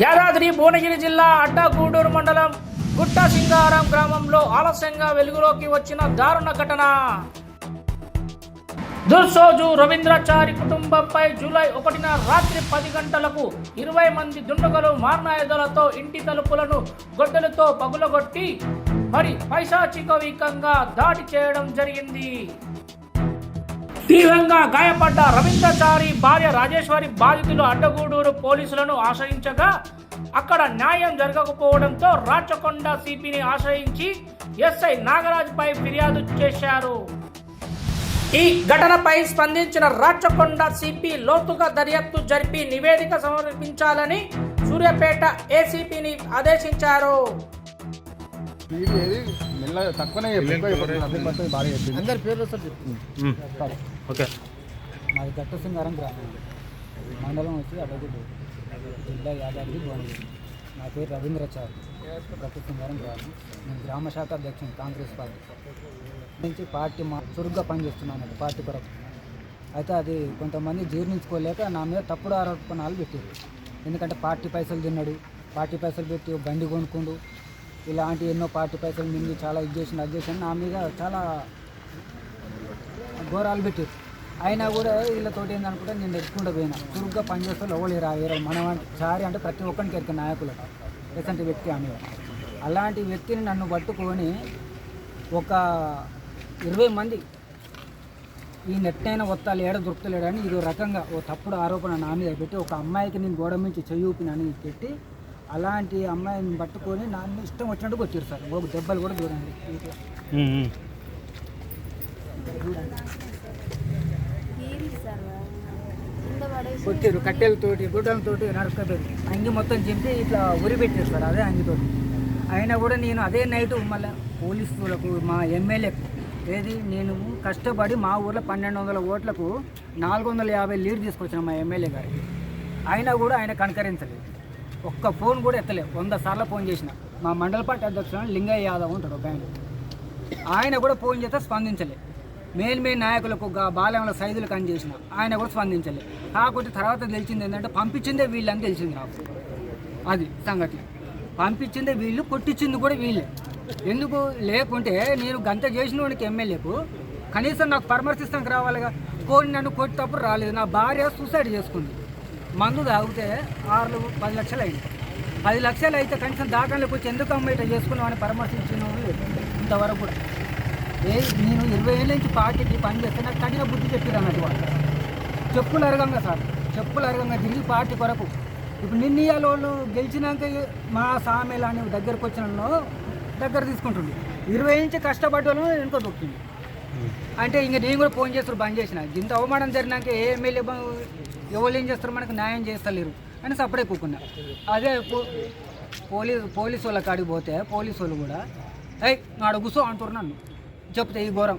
యాదాద్రి భువనగిరి జిల్లా అడ్డగూడూరు మండలం గుట్ట సింగారం గ్రామంలో ఆలస్యంగా వెలుగులోకి వచ్చిన దారుణ ఘటన. దుర్సోజు రవీంద్రాచారి కుటుంబంపై జూలై 1న రాత్రి 10 గంటలకు 20 మంది దుండగులు మారణాయుధాలతో ఇంటి తలుపులను గొడ్డలతో పగులగొట్టి మరి పైశాచికవికంగా దాడి చేయడం జరిగింది. తీవ్రంగా గాయపడ్డ రవీంద్రాచారి భార్య రాజేశ్వరి బాధితులు అడ్డగూడూరు పోలీసులను ఆశ్రయించగా అక్కడ న్యాయం జరగకపోవడంతో రాచకొండ సిపిని ఆశ్రయించి ఎస్ఐ నాగరాజ్పై ఫిర్యాదు చేశారు. ఈ ఘటనపై స్పందించిన రాచకొండ సిపి లోతుగా దర్యాప్తు జరిపి నివేదిక సమర్పించాలని సూర్యాపేట ఏసీపీని ఆదేశించారు. అందరి పేర్లు ఓకే. మాది గట్ట సింగారం గ్రామం, మండలం వచ్చి అడ్డగూడూరు, జిల్లా యాదాద్రి భువనగిరి. నా పేరు రవీంద్రాచారి, గట్ట సింగారం గ్రామం. నేను గ్రామ శాఖ అధ్యక్షుని కాంగ్రెస్ పార్టీ నుంచి. పార్టీ చురుగ్గా పనిచేస్తున్నాను పార్టీ కొరకు. అయితే అది కొంతమంది జీర్ణించుకోలేక నా మీద తప్పుడు ఆరోపణలు పెట్టారు. ఎందుకంటే పార్టీ పైసలు తిన్నాడు, పార్టీ పైసలు పెట్టి బండి కొనుక్కుండు, ఇలాంటి ఎన్నో పార్టీ పైసలు మింగి చాలా ఇది చేసిన నా మీద చాలా ఘోరాలు పెట్టారు. అయినా కూడా వీళ్ళతోటి ఏందనుకుంటే నేను నెట్టుకుంటూ పోయినా. చురుగ్గా పనిచేస్తే ఎవరు రాయరు. మనం చారి అంటే ప్రతి ఒక్కరికి ఎరిక నాయకులకు ఎలాంటి వ్యక్తి అనేవారు. అలాంటి వ్యక్తిని నన్ను పట్టుకొని ఒక 20 మంది ఈ నెట్టైన ఒత్తాలు ఏడ దొరుకుతలేడని ఇది రకంగా ఓ తప్పుడు ఆరోపణ నా మీద పెట్టి ఒక అమ్మాయికి నేను గోడ నుంచి చెయ్యూపినని పెట్టి అలాంటి అమ్మాయిని పట్టుకొని నన్ను ఇష్టం వచ్చినట్టు కొట్టారు సార్. ఒక దెబ్బలు కూడా చూడండి, కొట్టారు కట్టెలతోటి గుడ్డలతోటి నరకబెట్టి అంగి మొత్తం చింపి ఇట్లా ఉరి పెట్టారు సార్. అదే అంగితోటి. అయినా కూడా నేను అదే నైటు మళ్ళీ పోలీసులకు మా ఎమ్మెల్యేకు ఏది నేను కష్టపడి మా ఊర్లో 1200 ఓట్లకు 450 లీడ్ తీసుకొచ్చిన మా ఎమ్మెల్యే గారికి. అయినా కూడా ఆయన కనకరించలేదు. ఒక్క ఫోన్ కూడా ఎత్తలేదు. 100 సార్లు ఫోన్ చేసిన. మా మండల పార్టీ అధ్యక్షుడు లింగయ్య యాదవ్ ఉంటాడు ఒక ఆయన కూడా ఫోన్ చేస్తే స్పందించలే. మెయిన్ నాయకులకు బాల్యంలో సైదులకు అని చేసిన ఆయన కూడా స్పందించలే. కాకపోతే తర్వాత తెలిసింది ఏంటంటే పంపించిందే వీళ్ళని తెలిసింది నాకు. అది సంఘటన. పంపించిందే వీళ్ళు, కొట్టించింది కూడా వీళ్ళే. ఎందుకు లేకుంటే నేను గంట చేసిన వాడికి ఎమ్మెల్యేకు కనీసం నాకు పరామర్శిస్తానికి రావాలిగా. నన్ను కొట్టేటప్పుడు రాలేదు. నా భార్య సూసైడ్ చేసుకుంది. మందు తాగితే 10 లక్షలు అయింది. 10 లక్షలు అయితే కనీసం దాఖలకు వచ్చి ఎందుకు అమ్మ ఇట్లా చేసుకున్నామని పరామర్శించిన వాళ్ళు ఇంతవరకు కూడా. నేను 20 ఏళ్ళ నుంచి పార్టీకి పనిచేస్తే నాకు తగిన బుద్ధి చెప్పారు అన్నట్టు వాళ్ళు. చెప్పులు అరగంగా సార్, చెప్పులు అరగంగా తిరిగి పార్టీ కొరకు. ఇప్పుడు నిన్నీయాల వాళ్ళు గెలిచినాక మా సామెలాని దగ్గరకు వచ్చిన దగ్గర తీసుకుంటుండే 20 నుంచి కష్టపడ్డ వాళ్ళు వెనుక దొక్కింది. అంటే ఇంక నేను కూడా ఫోన్ చేస్తారు బంద్ చేసిన. ఇంత అవమానం జరిగినాక ఏ ఎమ్మెల్యే ఎవరు ఏం చేస్తారు, మనకు న్యాయం చేస్తలేరు అని సపడే కూకున్నా. అదే పోలీసు వాళ్ళ కాడికి పోతే పోలీసు వాళ్ళు కూడా నాడు కూర్చో అంటారు నన్ను చెప్తే ఈ ఘోరం.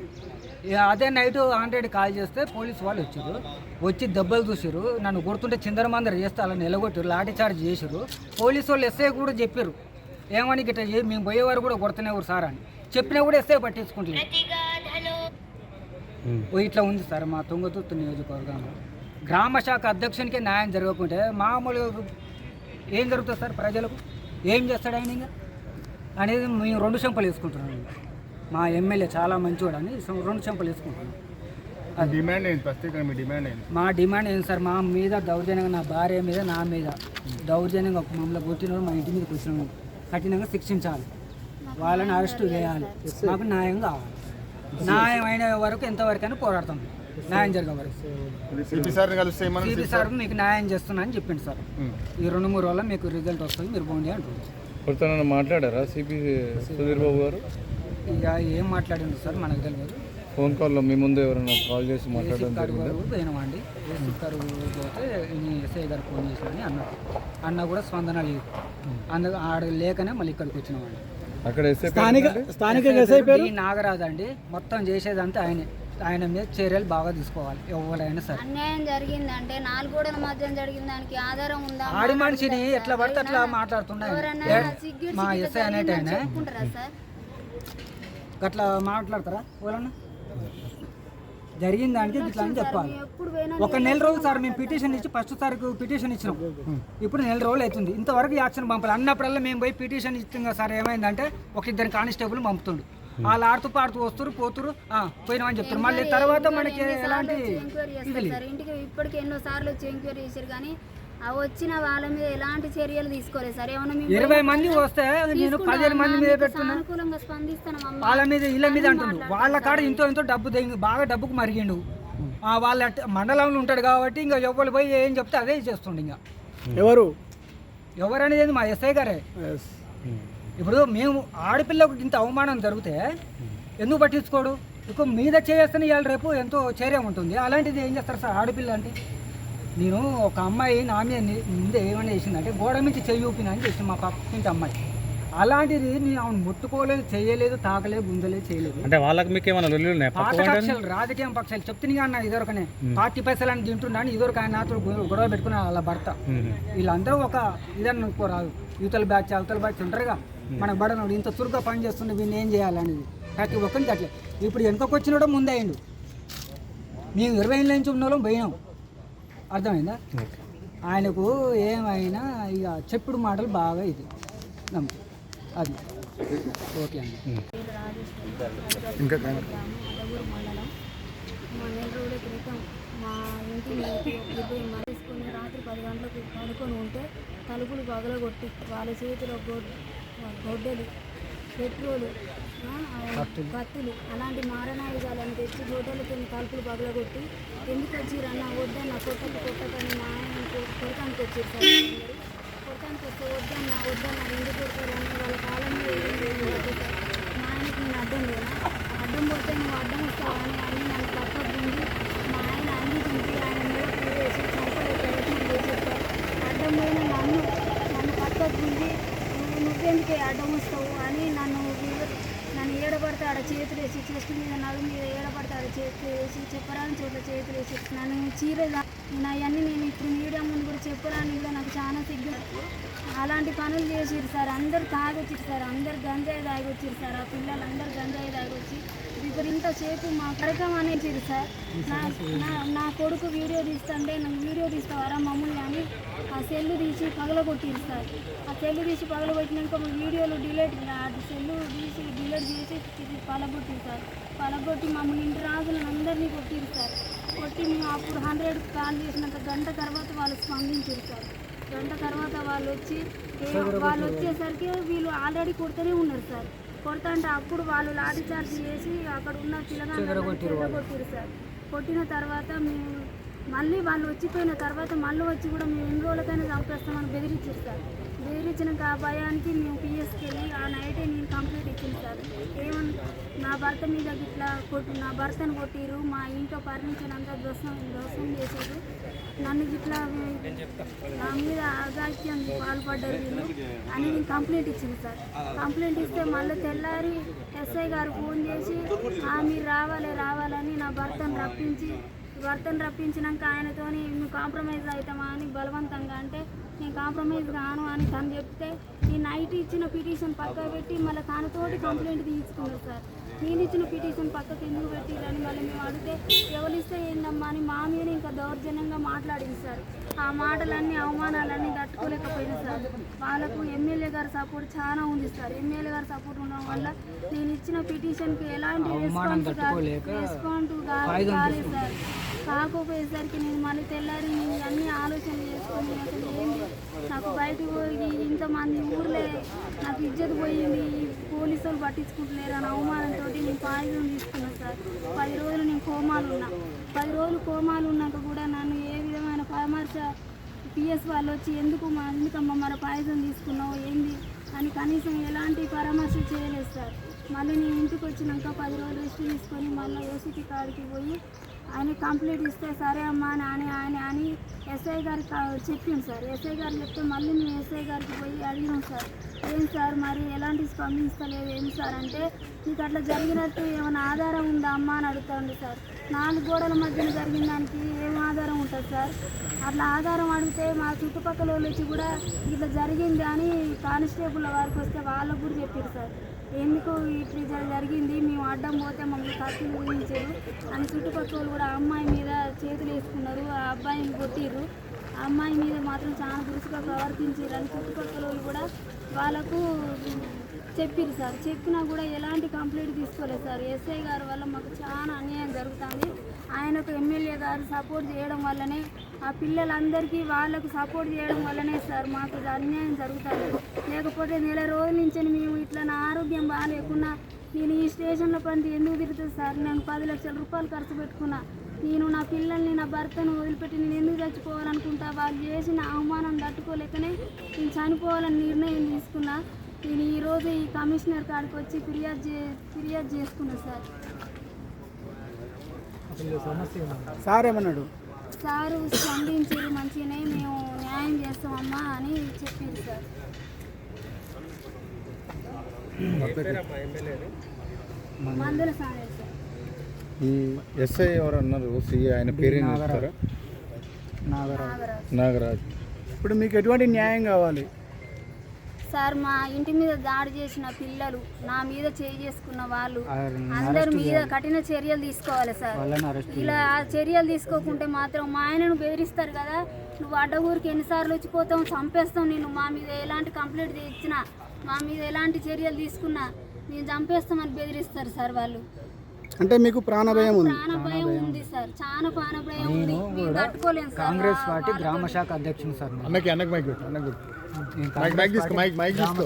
అదే నైట్ 100 కాల్ చేస్తే పోలీసు వాళ్ళు వచ్చారు. వచ్చి దెబ్బలు చూసారు. నన్ను కొడుతుంటే చిందరమందర చేస్తే అలా నిలగొట్టారు, లాఠీ చార్జ్ చేసారు. పోలీసు వాళ్ళు ఎస్ఐ కూడా చెప్పారు ఏమని గిట్ట మేము పోయేవారు కూడా కొడుతున్నారు సార్ అని చెప్పినా కూడా ఎస్ఐ పట్టించుకుంటలేదు. ఇట్లా ఉంది సార్ మా తుంగతుర్తి నియోజకవర్గంలో. గ్రామ శాఖ అధ్యక్షునికే న్యాయం జరగకుంటే మామూలుగా ఏం జరుగుతుంది సార్? ప్రజలకు ఏం చేస్తాడు ఆయన ఇంకా అనేది మేము 2 చెంపలు వేసుకుంటున్నాం. మా ఎమ్మెల్యే చాలా మంచివాడు అని 2 చెంపలు వేసుకుంటున్నాం. డిమాండ్ ఏంటి? ప్రత్యేకంగా మీ డిమాండ్ ఏంటి? మా డిమాండ్ ఏంటి సార్? మా మీద దౌర్జన్యంగా, నా భార్య మీద నా మీద దౌర్జన్యంగా మమ్మల్ని కొట్టిన మా ఇంటి మీదకి వచ్చిన కఠినంగా శిక్షించాలి. వాళ్ళని అరెస్టు చేయాలి. మాకు న్యాయం కావాలి. న్యాయం అయిన వరకు ఎంతవరకైనా పోరాడతాం. న్యాయం జరిగే వరకు. సిపి సార్ మీకు న్యాయం చేస్తున్నా అని చెప్పింది సార్. ఈ 2-3 రోజుల్లో మీకు రిజల్ట్ వస్తుంది, మీరు పోండి అంటున్నారు. మాట్లాడారా సిపి సుధీర్ బాబు గారు? ఇక ఏం మాట్లాడింది సార్ మనకు తెలియదు. ఫోన్ కాల్లో మీ ముందు ఎవరైనా కాల్ చేసి మాట్లాడడం పోయినామండి. ఏసీ గారు పోతే ఎస్ఐ గారు ఫోన్ చేసినని అన్నారు. అన్న కూడా స్పందన లేదు. అందుకు ఆడ లేకనే మళ్ళీ ఇక్కడికి వచ్చినామండి. అక్కడ స్థానిక నాగరాజు అండి. మొత్తం చేసేదంతా ఆయన మీద చర్యలు బాగా తీసుకోవాలి. ఎవరైనా సరే అన్యాయం జరిగిందంటే 4 గోడల మధ్య జరిగిన దానికి ఆధారం ఉందా? ఆడి మనిషిని ఎట్లా పడితే అట్లా మాట్లాడుతున్నాయి. మా ఎస్ఐ అనేటైనా అట్లా మాట్లాడతారా? వాళ్ళన్నా జరిగిన దానికి ఇట్లా అని చెప్పాలి. ఎప్పుడు పోయినా ఒక నెల రోజులు సార్ మేము పిటిషన్ ఇచ్చి ఫస్ట్ తారీఖు పిటిషన్ ఇచ్చినాం, ఇప్పుడు నెల రోజులు అవుతుంది, ఇంతవరకు యాక్షన్ పంపాలి. అన్నప్పుడల్లా మేము పోయి పిటిషన్ ఇస్తాం కదా సార్, ఏమైందంటే ఒక ఇద్దరు కానిస్టేబుల్ పంపుతుండు, వాళ్ళు ఆడుతూ పాడుతూ వస్తారు పోతురు పోయినామని చెప్తారు. మళ్ళీ తర్వాత మనకి ఎలాంటి ఇది లేదు. ఇంటికి ఇప్పటికి ఎన్నో సార్లు వచ్చి ఎంక్వైరీ చేశారు కానీ ఆ వచ్చిన వాళ్ళ మీద ఎలాంటి చర్యలు తీసుకోలేదు సార్. ఏమన్నా 20 మంది వస్తే నేను 15 మంది మీద పెడుతున్నా, అనుకూలంగా స్పందిస్తాను వాళ్ళ మీద వీళ్ళ మీద అంటుండు. వాళ్ళ కాడ ఇంతో డబ్బు బాగా డబ్బుకు మరిగిండు, వాళ్ళ మండలంలో ఉంటాడు కాబట్టి ఇంకా ఎవరు పోయి ఏం చెప్తే అదే చేస్తుండే. ఇంకా ఎవరనేది మా ఎస్ఐ గారే. ఇప్పుడు మేము ఆడపిల్లకు ఇంత అవమానం జరిగితే ఎందుకు పట్టించుకోడు? ఇక మీద చేస్తేనే ఇవాళ రేపు ఎంతో చర్య ఉంటుంది. అలాంటిది ఏం చేస్తారు సార్ ఆడపిల్ల అంటే? నేను ఒక అమ్మాయి నా మీద ముందే ఏమైనా చేసిందంటే గోడ నుంచి చెయ్యి ఊపినా అని చేసింది మా పక్కింటి అమ్మాయి. అలాంటిది నేను ఆమెను ముట్టుకోలేదు, చేయలేదు, తాకలేదు, గుంజలేదు, చేయలేదు. అంటే వాళ్ళకి మీకు ఏమైనా పాత పక్షాలు రాజకీయ పక్షాలు చెప్తున్నాయి అన్న ఇదివరకనే పార్టీ పైసలు అని తింటున్నాను, ఇదివరకు ఆయన నాతో గొడవ పెట్టుకున్న వాళ్ళ భర్త. వీళ్ళందరూ ఒక ఇదని అనుకోరాదు, యువతల బ్యాచ్ అవతల బ్యాచ్ ఉంటారుగా, మనకు బడనోడు ఇంత చురుగ్గా పని చేస్తుండే వీళ్ళు ఏం చేయాలనేది ప్రతి ఒక్కరికి అట్లే. ఇప్పుడు వెనుకకు వచ్చినోడు ముందే అయ్యిండు, మేము 20 ఏళ్ళ నుంచి ఉన్న వాళ్ళం పోయినాం. అర్థమైందా? ఆయనకు ఏమైనా ఇక చెప్పుడు మాటలు బాగా ఇది నమ్ము అది ఓకే అండి. ఇంకా అదగూరు మండలం. మా నెల రోజుల క్రితం మా ఇంటి తీసుకొని రాత్రి 10 గంటలకు పడుకొని ఉంటే తలుపులు పగలగొట్టి వాళ్ళ చేతిలో గొడ్డలు, పెట్రోలు, కత్తులు అలాంటి మారణాయుధాలను తెచ్చి గొడ్డలతో తలుపులు పగలగొట్టి ఎందుకు వచ్చిరన్న వద్దన్న కొట్టకని మా ఆయన కొడతానికి వచ్చారు సార్. కొడతానికి వస్తే వద్దన్న ఎందుకు కొడతారని వాళ్ళ కాలం మీద మా ఆయనకి నేను అడ్డం లేదా, అడ్డం పోతే నువ్వు అడ్డం వస్తావని అని నన్ను తప్పకుండా మా ఆయన అన్ని తింటి ఆయన మీద వేసి చంపలే ప్రయత్నం చేసేస్తారు. అడ్డం పోయిన నన్ను పక్కకు గుండి నువ్వెందుకే అడ్డం వస్తావు అని నన్ను ఏడబడితే ఆడ చేతులు వేసి చెస్ట్ మీద నడు మీద ఏడబడితే ఆడ చేతులు వేసి చెప్పరాని చోట్ల చేతులు వేసి నన్ను చీరగా నేను అవన్నీ నేను ఇప్పుడు మీడియా ముందు కూడా చెప్పరాని కూడా నాకు చాలా సిగ్గు. అలాంటి పనులు చేసిరు సార్. అందరు తాగొచ్చిరు సార్, అందరు గంజాయి తాగొచ్చిరు సార్. ఆ పిల్లలు అందరు గంజాయి తాగొచ్చి విపరీత సేపు మా కడకం అనేసిరు సార్. నా కొడుకు వీడియో తీస్తుంటే నాకు వీడియో తీస్తావారా మమ్మల్ని అని ఆ సెల్లు తీసి పగలగొట్టిరు సార్. ఆ సెల్లు తీసి పగలగొట్టినాక వీడియోలు సెల్లు తీసి డిలీట్ చేసి పగలగొట్టిరు సార్. పగలగొట్టి మమ్మల్ని ఇంటి రాజులను అందరినీ కొట్టిరు సార్. కొట్టి మేము అప్పుడు 100 కాల్ చేసినాక గంట తర్వాత వాళ్ళు స్పందించారు సార్. గంట తర్వాత వాళ్ళు వచ్చేసరికి వీళ్ళు ఆల్రెడీ కొడుతూనే ఉన్నారు సార్. కొడతా అంటే అప్పుడు వాళ్ళు లాఠీ చార్జ్ చేసి అక్కడ ఉన్న పిల్లగాళ్ళు కొట్టిరు సార్. కొట్టిన తర్వాత మేము మళ్ళీ వాళ్ళు వచ్చిపోయిన తర్వాత మళ్ళీ వచ్చి కూడా మేము ఎన్ని రోజులకైనా చంపేస్తామని బెదిరించారు సార్. బెదిరించినాక ఆ భయానికి మేము పిఎస్కి వెళ్ళి ఆ నైటే నేను కంప్లీట్ ఇచ్చింది సార్. నా భర్త మీద ఇట్లా నా భర్తను కొట్టిరు, మా ఇంట్లో ఫర్నిచర్ అంతా దోషం చేసారు, నన్ను ఇట్లా నా మీద అగాత్యం పాల్పడ్డారు వీళ్ళు అని నేను కంప్లైంట్ ఇచ్చింది సార్. కంప్లైంట్ ఇస్తే మళ్ళీ తెల్లారి ఎస్ఐ గారు ఫోన్ చేసి మీరు రావాలని నా భర్తను రప్పించినాక ఆయనతో మేము కాంప్రమైజ్ అవుతామా అని బలవంతంగా అంటే నేను కాంప్రమైజ్ కాను అని తను చెప్తే ఈ నైట్ ఇచ్చిన పిటిషన్ పక్కకు పెట్టి మళ్ళీ తనతోటి కంప్లైంట్ తీసుకున్నారు సార్. నేను ఇచ్చిన పిటిషన్ పక్కకు ఎందుకు పెట్టిరని మళ్ళీ మేము అడిగితే ఎవరు ఇస్తే ఏందమ్మా అని మా మీద ఇంకా దౌర్జన్యంగా మాట్లాడింది సార్. ఆ మాటలన్నీ అవమానాలన్నీ తట్టుకోలేకపోయింది సార్. వాళ్ళకు ఎమ్మెల్యే గారి సపోర్ట్ చాలా ఉంది సార్. ఎమ్మెల్యే గారి సపోర్ట్ ఉండడం వల్ల నేను ఇచ్చిన పిటిషన్కి ఎలాంటి రెస్పాన్స్ కాలేదు సార్. కాకపోయేసరికి నేను మళ్ళీ తెల్లారి నేను అన్ని ఆలోచనలు చేసుకొని అసలు ఏంటి నాకు బయటకు పోయి ఇంతమంది ఊర్లే నాకు ఇజ్జత్ పోయింది, పోలీసు వాళ్ళు పట్టించుకుంటలేరు అని అవమానంతో నేను పాయిజన్ తీసుకున్నాను సార్. 10 రోజులు నేను కోమాలు ఉన్నా. 10 రోజులు కోమాలు ఉన్నాక కూడా నన్ను ఏ విధమైన పరామర్శ పిఎస్ వాళ్ళు వచ్చి ఎందుకమ్మా మన పాయిజన్ తీసుకున్నావు ఏంది అని కనీసం ఎలాంటి పరామర్శ చేయలేదు సార్. మళ్ళీ నేను ఇంటికి వచ్చినాక 10 రోజులు రెస్ట్ తీసుకొని మళ్ళీ ఏసీపీ కాడికి పోయి ఆయన కంప్లైంట్ ఇస్తే సరే అమ్మా అని ఎస్ఐ గారికి చెప్పింది సార్. ఎస్ఐ గారు చెప్తే మళ్ళీ మేము ఎస్ఐ గారికి పోయి అడిగినాం సార్. ఏం సార్ మరి ఎలాంటి స్పందించలేదు ఏం సార్ అంటే మీకు అట్లా జరిగినట్టు ఏమైనా ఆధారం ఉందా అమ్మా అని అడుగుతుంది సార్. నాలుగు గోడల మధ్యన జరిగిన దానికి ఏం ఆధారం ఉంటుంది సార్? అట్లా ఆధారం అడిగితే మా చుట్టుపక్కల వాళ్ళు వచ్చి కూడా ఇట్లా జరిగింది అని కానిస్టేబుల్ వారికి వస్తే వాళ్ళకు కూడా చెప్పారు సార్. ఎందుకు ఇట్లా జరిగింది, మేము అడ్డం పోతే మమ్మల్ని కత్తులు ఊహించారు అని చుట్టుపక్కల వాళ్ళు కూడా ఆ అమ్మాయి మీద చేతులు వేసుకున్నారు, ఆ అబ్బాయిని కొట్టిర్రు, ఆ అమ్మాయి మీద మాత్రం చాలా దురుసుగా ప్రవర్తించారు అని చుట్టుపక్కల వాళ్ళు కూడా వాళ్ళకు చెప్పారు సార్. చెప్పినా కూడా ఎలాంటి కంప్లైంట్ తీసుకోలేదు సార్. ఎస్ఐ గారి వల్ల మాకు చాలా అన్యాయం జరుగుతుంది. ఆయనకు ఎమ్మెల్యే గారు సపోర్ట్ చేయడం వల్లనే, ఆ పిల్లలందరికీ వాళ్ళకు సపోర్ట్ చేయడం వల్లనే సార్ మాకు ఇది అన్యాయం జరుగుతుంది. లేకపోతే నెల రోజుల నుంచి మేము ఇట్లా నా ఆరోగ్యం బాగాలేకున్నా నేను ఈ స్టేషన్లో పని ఎందుకు తిరుగుతుంది సార్? నేను 10 లక్షల రూపాయలు ఖర్చు పెట్టుకున్నా. నేను నా పిల్లల్ని నా భర్తను వదిలిపెట్టి నేను ఎందుకు చచ్చిపోవాలనుకుంటా? వాళ్ళు చేసిన అవమానం తట్టుకోలేకనే నేను చనిపోవాలని నిర్ణయం తీసుకున్నా. నేను ఈరోజు ఈ కమిషనర్ కాడికి వచ్చి ఫిర్యాదు చేసుకున్నా సార్. సార్ ఏమన్నాడు? సారు స్పందించారు, మంచిగానే మేము న్యాయం చేస్తామమ్మా అని చెప్పింది సార్. మందుల సార్. ఈ ఎస్ఐ ఎవరు అన్నారు? ఆయన పేరేం చెప్తారా? నాగరాజ్. ఇప్పుడు మీకు ఎటువంటి న్యాయం కావాలి సార్? మా ఇంటి మీద దాడి చేసిన పిల్లలు, నా మీద చేసుకున్న వాళ్ళు అందరి మీద కఠిన చర్యలు తీసుకోవాలి సార్. ఇలా చర్యలు తీసుకోకుంటే మాత్రం మా ఆయనను బెదిరిస్తారు కదా, నువ్వు అడ్డగూరికి ఎన్నిసార్లు వచ్చిపోతావు, చంపేస్తావు నిన్ను, మా మీద ఎలాంటి కంప్లైంట్ ఇచ్చినా, మా మీద ఎలాంటి చర్యలు తీసుకున్నా నేను చంపేస్తామని బెదిరిస్తారు సార్ వాళ్ళు. అంటే మీకు ప్రాణభయం ఉంది? ప్రాణభయం ఉంది సార్, చాలా ప్రాణభయం ఉంది. మేము తట్టుకోలేము సార్. కాంగ్రెస్ పార్టీ గ్రామ శాఖ అధ్యక్షుడు సార్. అన్నకి మైక్ తీసుకో.